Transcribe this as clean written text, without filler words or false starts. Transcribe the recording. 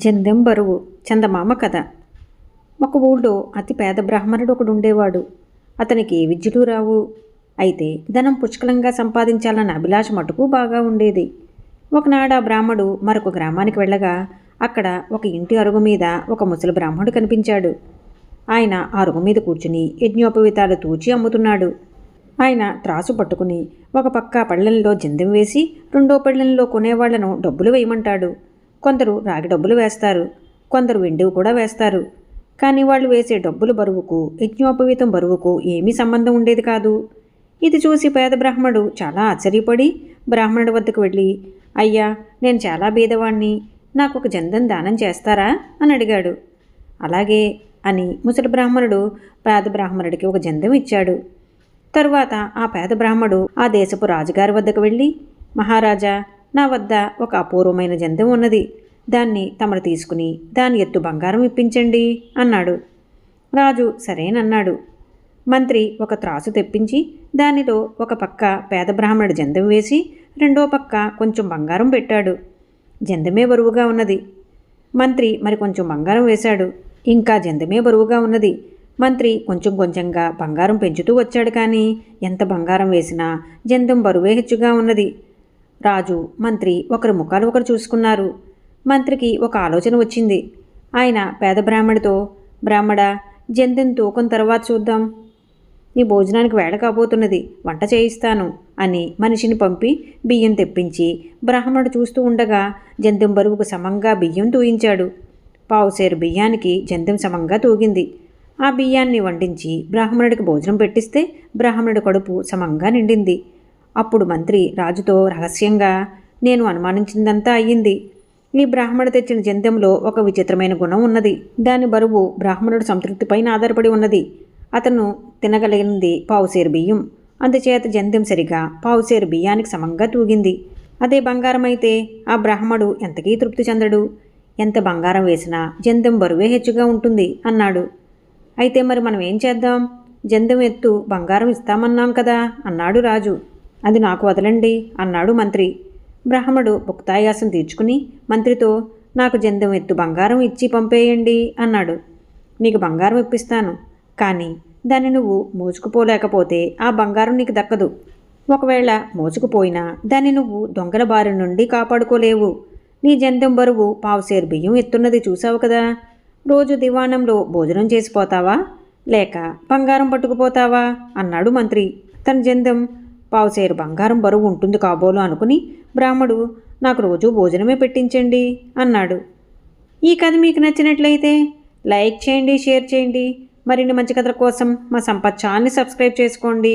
జందెం బరువు చందమామ కథ. ఒక ఊళ్ళో అతి పేద బ్రాహ్మణుడు ఒకడు ఉండేవాడు. అతనికి ఏ విద్యలు రావు. అయితే ధనం పుష్కలంగా సంపాదించాలన్న అభిలాష మటుకు బాగా ఉండేది. ఒకనాడు ఆ బ్రాహ్మడు మరొక గ్రామానికి వెళ్ళగా అక్కడ ఒక ఇంటి అరుగు మీద ఒక ముసలి బ్రాహ్మణుడు కనిపించాడు. ఆయన ఆ అరుగు మీద కూర్చుని యజ్ఞోపవీతాలు తూచి అమ్ముతున్నాడు. ఆయన త్రాసు పట్టుకుని ఒక పక్క పళ్ళెంలో జందెం వేసి రెండో పళ్ళెంలో కొనేవాళ్లను డబ్బులు వేయమంటాడు. కొందరు రాగి డబ్బులు వేస్తారు, కొందరు వెండివి కూడా వేస్తారు. కానీ వాళ్ళు వేసే డబ్బులు బరువుకు యజ్ఞోపవీతం బరువుకు ఏమీ సంబంధం ఉండేది కాదు. ఇది చూసి పేద బ్రాహ్మణుడు చాలా ఆశ్చర్యపడి బ్రాహ్మణుడి వద్దకు వెళ్ళి, అయ్యా, నేను చాలా బీదవాణ్ణి, నాకు ఒక జందెం దానం చేస్తారా అని అడిగాడు. అలాగే అని ముసలి బ్రాహ్మణుడు పేద బ్రాహ్మణుడికి ఒక జందెం ఇచ్చాడు. తరువాత ఆ పేద బ్రాహ్మడు ఆ దేశపు రాజుగారి వద్దకు వెళ్ళి, మహారాజా, నా వద్ద ఒక అపూర్వమైన జందెం ఉన్నది, దాన్ని తమరు తీసుకుని దాని ఎత్తు బంగారం ఇప్పించండి అన్నాడు. రాజు సరేనన్నాడు. మంత్రి ఒక త్రాసు తెప్పించి దానిలో ఒక పక్క పేద బ్రాహ్మణుడి జందెం వేసి రెండో పక్క కొంచెం బంగారం పెట్టాడు. జందెమే బరువుగా ఉన్నది. మంత్రి మరి కొంచెం బంగారం వేశాడు. ఇంకా జందెమే బరువుగా ఉన్నది. మంత్రి కొంచెం కొంచెంగా బంగారం పెంచుతూ వచ్చాడు. కానీ ఎంత బంగారం వేసినా జందెం బరువే హెచ్చుగా ఉన్నది. రాజు మంత్రి ఒకరి ముఖాలు ఒకరు చూసుకున్నారు. మంత్రికి ఒక ఆలోచన వచ్చింది. ఆయన పేద బ్రాహ్మడితో, బ్రాహ్మడా, జందెం తూకం తర్వాత చూద్దాం, నీ భోజనానికి వేళ కాబోతున్నది, వంట చేయిస్తాను అని మనిషిని పంపి బియ్యం తెప్పించి బ్రాహ్మణుడు చూస్తూ ఉండగా జందెం బరువుకు సమంగా బియ్యం తూయించాడు. పావుసేరు బియ్యానికి జందెం సమంగా తూగింది. ఆ బియ్యాన్ని వండించి బ్రాహ్మణుడికి భోజనం పెట్టిస్తే బ్రాహ్మణుడి కడుపు సమంగా నిండింది. అప్పుడు మంత్రి రాజుతో రహస్యంగా, నేను అనుమానించిందంతా అయ్యింది. ఈ బ్రాహ్మణుడు తెచ్చిన జందెంలో ఒక విచిత్రమైన గుణం ఉన్నది. దాని బరువు బ్రాహ్మణుడు సంతృప్తిపైన ఆధారపడి ఉన్నది. అతను తినగలిగినది పావుసేరు బియ్యం. అందుచేత జందెం సరిగా పావుసేరు బియ్యానికి సమంగా తూగింది. అదే బంగారం అయితే ఆ బ్రాహ్మడు ఎంతకీ తృప్తి చెందడు. ఎంత బంగారం వేసినా జందెం బరువే హెచ్చుగా ఉంటుంది అన్నాడు. అయితే మరి మనం ఏం చేద్దాం? జందెం ఎత్తు బంగారం ఇస్తామన్నాం కదా అన్నాడు రాజు. అది నాకు వదలండి అన్నాడు మంత్రి. బ్రాహ్మడు భుక్తాయాసం తీర్చుకుని మంత్రితో, నాకు జందెం ఎత్తు బంగారం ఇచ్చి పంపేయండి అన్నాడు. నీకు బంగారం ఇప్పిస్తాను, కానీ దాన్ని నువ్వు మోసుకుపోలేకపోతే ఆ బంగారం నీకు దక్కదు. ఒకవేళ మోసుకుపోయినా దాన్ని నువ్వు దొంగల బారి నుండి కాపాడుకోలేవు. నీ జందెం బరువు పావుసేరు బియ్యం ఎత్తున్నది చూసావు కదా. రోజు దివాణంలో భోజనం చేసిపోతావా, లేక బంగారం పట్టుకుపోతావా అన్నాడు మంత్రి. తన జందెం పావుసేరు బంగారం బరువు ఉంటుంది కాబోలు అనుకుని బ్రాహ్మడు, నాకు రోజు భోజనమే పెట్టించండి అన్నాడు. ఈ కథ మీకు నచ్చినట్లయితే లైక్ చేయండి, షేర్ చేయండి. మరిన్ని మంచి కథల కోసం మా సంపత్ ఛానల్ని సబ్స్క్రైబ్ చేసుకోండి.